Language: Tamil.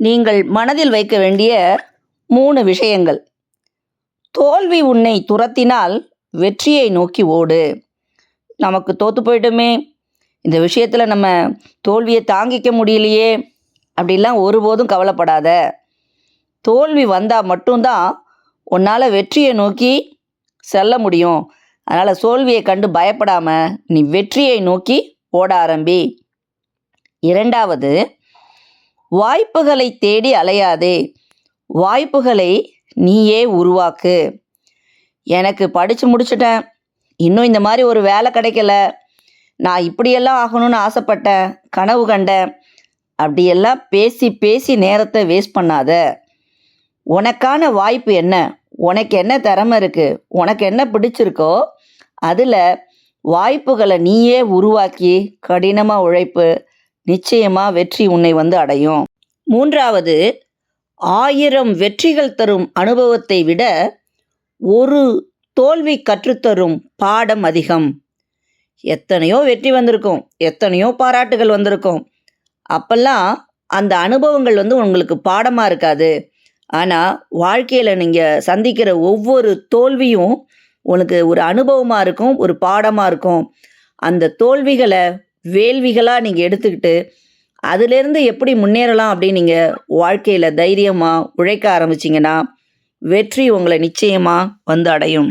நீங்கள் மனதில் வைக்க வேண்டிய 3 விஷயங்கள். தோல்வி உன்னை துரத்தினால் வெற்றியை நோக்கி ஓடு. நமக்கு தோற்று போயிட்டோமே, இந்த விஷயத்தில் நம்ம தோல்வியை தாங்கிக்க முடியலையே அப்படிலாம் ஒருபோதும் கவலைப்படாத. தோல்வி வந்தால் மட்டும்தான் உன்னால் வெற்றியை நோக்கி செல்ல முடியும். அதனால் தோல்வியை கண்டு பயப்படாமல் நீ வெற்றியை நோக்கி ஓட ஆரம்பி. 2வது, வாய்ப்புகளை தேடி அலையாதே. வாய்ப்புகளை நீயே உருவாக்கு. எனக்கு படித்து முடிச்சிட்டேன், இன்னும் இந்த மாதிரி ஒரு வேலை கிடைக்கல, நான் இப்படியெல்லாம் ஆகணும்னு ஆசைப்பட்டேன், கனவு கண்டேன், அப்படியெல்லாம் பேசி பேசி நேரத்தை வேஸ்ட் பண்ணாத. உனக்கான வாய்ப்பு என்ன, உனக்கு என்ன திறமை இருக்குது, உனக்கு என்ன பிடிச்சிருக்கோ அதில் வாய்ப்புகளை நீயே உருவாக்கி கடினமாக உழைப்பு, நிச்சயமாக வெற்றி உன்னை அடையும். 3வது, 1000 வெற்றிகள் தரும் அனுபவத்தை விட ஒரு தோல்வி கற்றுத்தரும் பாடம் அதிகம். எத்தனையோ வெற்றி வந்திருக்கும், எத்தனையோ பாராட்டுகள் வந்திருக்கும். அப்பெல்லாம் அந்த அனுபவங்கள் உங்களுக்கு பாடமாக இருக்காது. ஆனால் வாழ்க்கையில் நீங்கள் சந்திக்கிற ஒவ்வொரு தோல்வியும் உனக்கு ஒரு அனுபவமாக இருக்கும், ஒரு பாடமாக இருக்கும். அந்த தோல்விகளை வேள்விகளாக நீங்கள் எடுத்துக்கிட்டு அதிலேருந்து எப்படி முன்னேறலாம் அப்படின்னு நீங்கள் வாழ்க்கையில் தைரியமாக உழைக்க ஆரம்பிச்சிங்கன்னா வெற்றி உங்களை நிச்சயமாக அடையும்.